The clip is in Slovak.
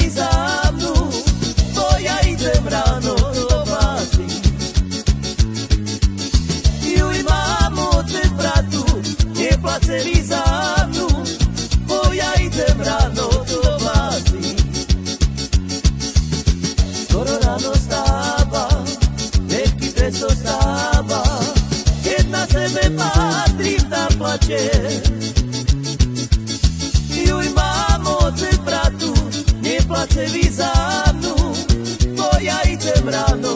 placevi za mnu, bo ja idem rano do bazy. Juj mamo, te bratu, nie placevi za mnu, bo ja idem rano do bazy. Skoro ráno stáva, veľký trest dostáva, keď na sebe patrí vda plače. Juj mamo, te bratu, nie placevi za mnu, bo ja idem ráno